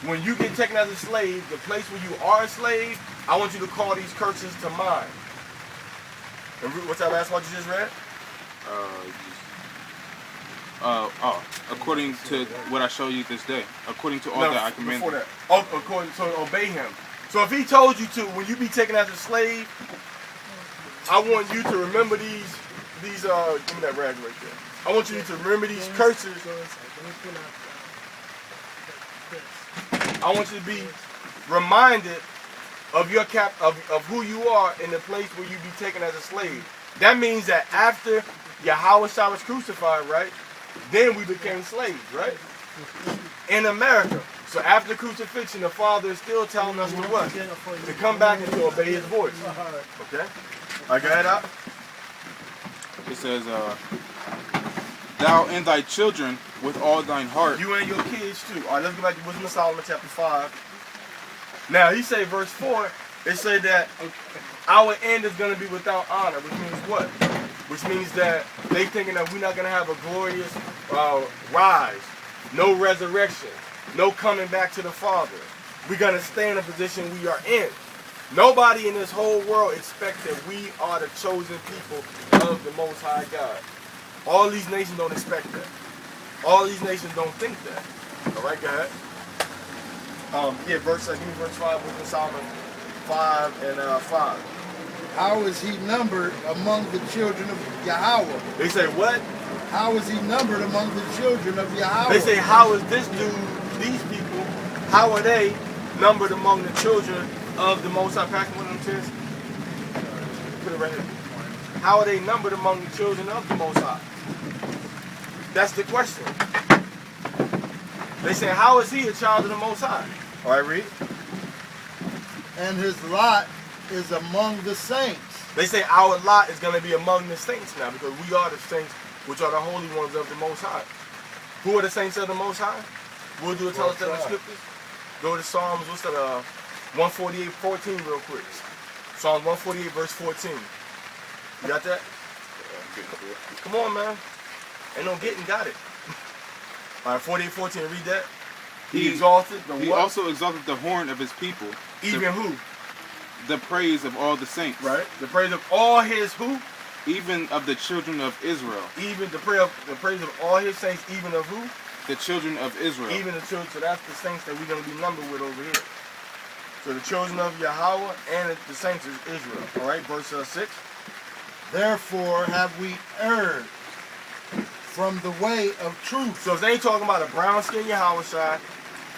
when you get taken as a slave, the place where you are a slave, I want you to call these curses to mind. And what's that last one you just read? According to what I show you this day, according to all that I command. Before that. Oh, according to obey him. So if he told you to, when you be taken as a slave, I want you to remember these give me that rag right there. I want you to remember these curses. I want you to be reminded of your of who you are in the place where you be taken as a slave. That means that after Yahwawah was crucified, right? Then we became slaves, right? In America. So after the crucifixion, the Father is still telling us to what? To come back and to obey His voice. Okay? I got it out. It says, thou and thy children with all thine heart. You and your kids too. All right, let's go back to Wisdom of Solomon chapter 5. Now, he say verse 4, it say that our end is going to be without honor, which means what? Which means that they thinking that we're not going to have a glorious rise, no resurrection, no coming back to the Father. We're going to stay in the position we are in. Nobody in this whole world expects that we are the chosen people of the Most High God. All these nations don't expect that. All these nations don't think that. All right, go ahead. Give me verse 5, Wisdom of Solomon 5 and 5. How is he numbered among the children of Yahweh? They say what? How is he numbered among the children of Yahweh? They say, how is this dude, these people, how are they numbered among the children of the Most High? Pass one of them chairs. Put it right here. How are they numbered among the children of the Most High? That's the question. They say, how is he a child of the Most High? All right, read. And his lot is among the saints. They say our lot is going to be among the saints now, because we are the saints, which are the holy ones of the Most High. Who are the saints of the Most High? We'll do it, tell us that in the scriptures. Go to Psalms, what's that, 148:14 real quick. Psalms 148 verse 14. You got that? Come on, man. Ain't no getting, got it. All right, 48:14, read that. He exalted the He what? also exalted the horn of his people. Even who? The praise of all the saints. Right. The praise of all his who? Even of the children of Israel. Even the praise of all his saints, even of who? The children of Israel. Even the children. So that's the saints that we're going to be numbered with over here. So the children of Yahweh and the saints is Israel. All right, verse 6. Therefore have we erred from the way of truth. So if they ain't talking about a brown-skinned Yahweh,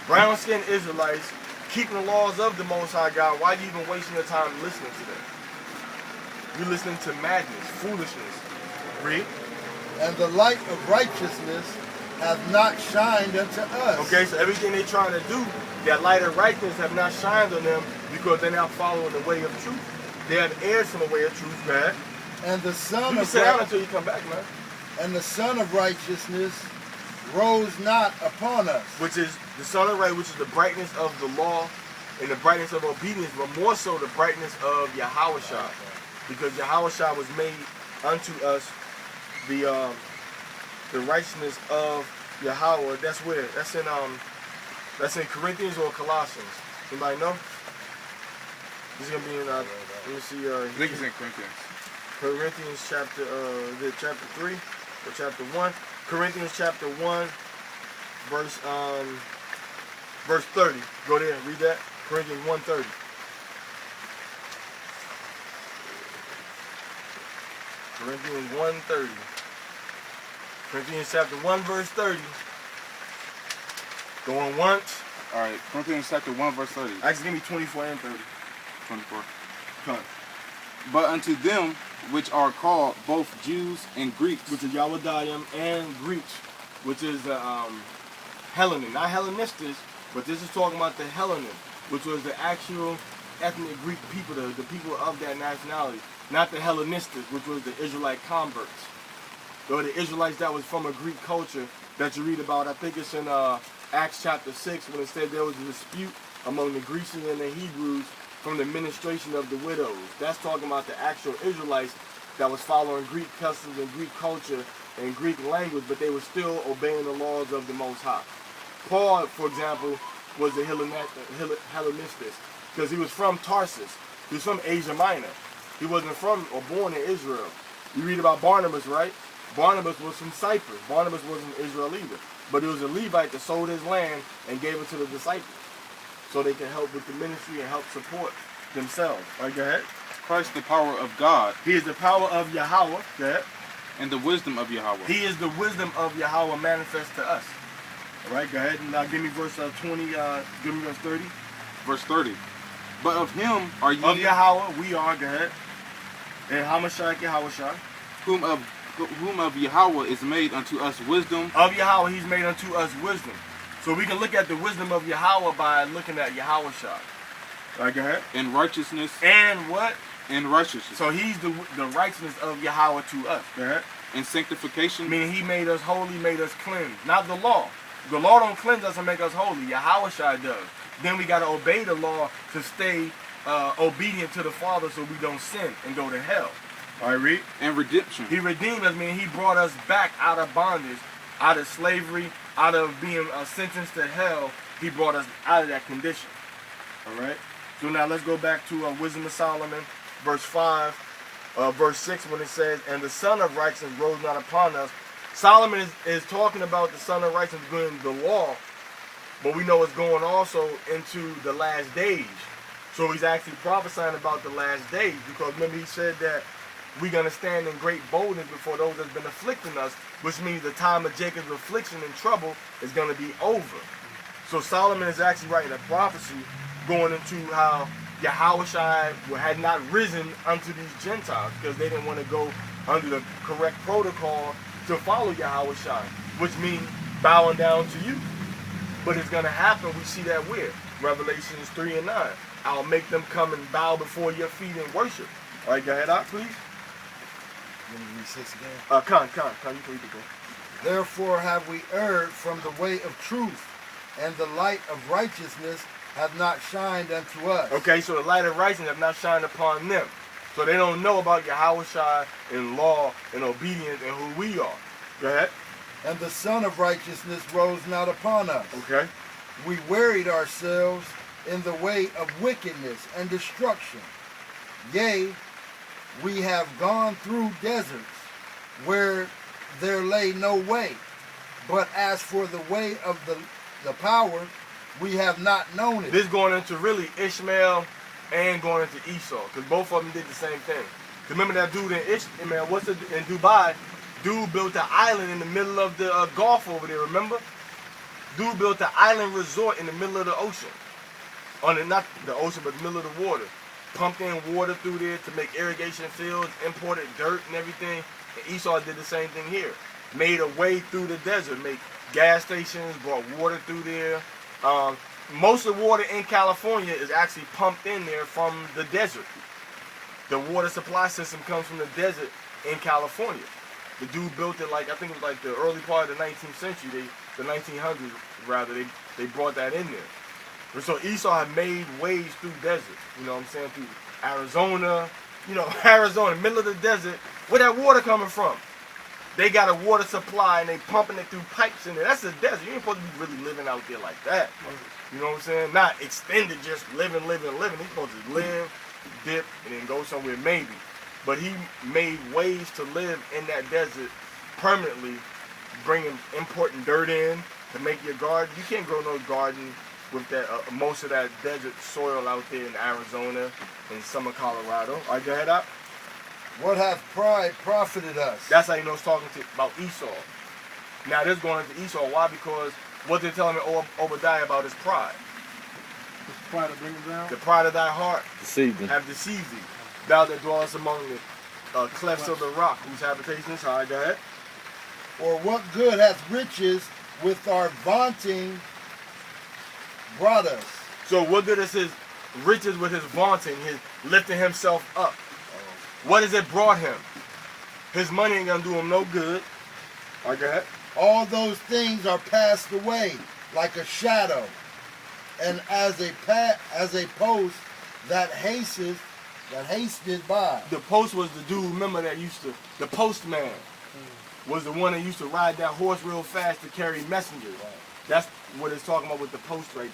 brown-skinned Israelites, keeping the laws of the Most High God, why are you even wasting your time listening to them? You're listening to madness, foolishness. Read. And the light of righteousness hath not shined unto us. Okay, so everything they're trying to do, that light of righteousness have not shined on them because they're not following the way of truth. They have erred from the way of truth, man. And the Son you of can sit down until you come back, man. And the Son of Righteousness rose not upon us. Which is the Son of Right, which is the brightness of the law and the brightness of obedience, but more so the brightness of Yahwawah. Because Yahwawah was made unto us the righteousness of Yahweh. That's where? That's in Corinthians or Colossians. Anybody know? This is gonna be in let me see I think it's in Corinthians. Corinthians chapter 3 or chapter 1. Corinthians chapter 1 verse 30. Go there and read that. Corinthians 1:30. Corinthians 1:30. Corinthians chapter 1 verse 30. Going once. Alright, Corinthians chapter 1 verse 30. Actually, give me 24 and 30. 24. Come on. But unto them which are called both Jews and Greeks, Which is Yahweh and Greeks, which is the Hellenic. Not Hellenistus, but this is talking about the Hellenic, which was the actual ethnic Greek people, the people of that nationality. Not the Hellenistus, which was the Israelite converts. Or the Israelites that was from a Greek culture that you read about. I think it's in Acts chapter 6 when it said there was a dispute among the Grecians and the Hebrews from the ministration of the widows. That's talking about the actual Israelites that was following Greek customs and Greek culture and Greek language, but they were still obeying the laws of the Most High. Paul, for example, was a Hellenistus, because he was from Tarsus. He was from Asia Minor. He wasn't from or born in Israel. You read about Barnabas, right? Barnabas was from Cyprus. Barnabas wasn't Israel either. But it was a Levite that sold his land and gave it to the disciples so they can help with the ministry and help support themselves. All right, go ahead. Christ, the power of God, He is the power of Yahwawah. Go ahead. and the wisdom of Yahweh. He is the wisdom of Yahweh manifest to us. All right, go ahead and now give me verse 20. Give me verse 30. Verse 30. But of him are ye, Of Yahweh, we are. Go ahead. And Hamashach Yahweh. whom of Yahweh is made unto us wisdom. Of Yahweh, He's made unto us wisdom. So we can look at the wisdom of Yahweh by looking at Yahweh. All right, go ahead. And righteousness. And what? And righteousness. So He's the righteousness of Yahweh to us. Go ahead. And sanctification. Meaning He made us holy, made us cleansed. Not the law. The law don't cleanse us and make us holy. Yahweh does. Then we got to obey the law to stay obedient to the Father so we don't sin and go to hell. All right, read. And redemption. He redeemed us, meaning He brought us back out of bondage, out of slavery, out of being sentenced to hell. He brought us out of that condition. All right. So now let's go back to Wisdom of Solomon, verse 5, verse 6, when it says, "And the Son of Righteousness rose not upon us." Solomon is talking about the Son of Righteousness doing the law, but we know it's going also into the last days. So he's actually prophesying about the last days, because remember he said that we're going to stand in great boldness before those that's been afflicting us, which means the time of Jacob's affliction and trouble is going to be over. So Solomon is actually writing a prophecy going into how Yahweh had not risen unto these Gentiles because they didn't want to go under the correct protocol to follow Yahweh, which means bowing down to you. But it's going to happen. We see that where? Revelations 3 and 9. I'll make them come and bow before your feet and worship. All right, go ahead out, please. You want to read 6 again? Con, you can read the book. Therefore have we erred from the way of truth, and the light of righteousness have not shined unto us. Okay, so the light of righteousness have not shined upon them. So they don't know about Yahweh and law and obedience and who we are. Go ahead. And the Son of Righteousness rose not upon us. Okay. We wearied ourselves in the way of wickedness and destruction. Yea, we have gone through deserts where there lay no way. But as for the way of the power, we have not known it. This going into really Ishmael and going into Esau, because both of them did the same thing. Remember that dude in in Dubai? Dude built an island in the middle of the Gulf over there, remember? Dude built an island resort in the middle of the ocean. Not the ocean, but the middle of the water. Pumped in water through there to make irrigation fields, imported dirt and everything. And Esau did the same thing here. Made a way through the desert, made gas stations, brought water through there. Most of the water in California is actually pumped in there from the desert. The water supply system comes from the desert in California. The dude built it I think it was like the early part of the 19th century, the 1900s rather, they brought that in there. So Esau had made ways through deserts, you know what I'm saying, through Arizona, Arizona, middle of the desert, where that water coming from? They got a water supply and they pumping it through pipes in there. That's a desert. You ain't supposed to be really living out there like that. You know what I'm saying? Not extended, just living. He's supposed to live, dip, and then go somewhere maybe. But he made ways to live in that desert permanently, importing dirt in to make your garden. You can't grow no garden with that most of that desert soil out there in Arizona and some of Colorado. All right, go ahead up. What hath pride profited us? That's how you know it's talking about Esau. Now this going into Esau. Why? Because what they're telling Obadiah about is pride. The pride of bringing down? The pride of thy heart have deceived thee. Thou that dwellest among the clefts of the rock, whose habitation is high. Go ahead. Or what good hath riches with our vaunting brought us? So what good is his riches with his vaunting, his lifting himself up? What has it brought him? His money ain't gonna do him no good. All right, go ahead. All those things are passed away like a shadow, and as a post that hasted by. The post was the dude, remember, the postman was the one that used to ride that horse real fast to carry messengers. That's what it's talking about with the post right there.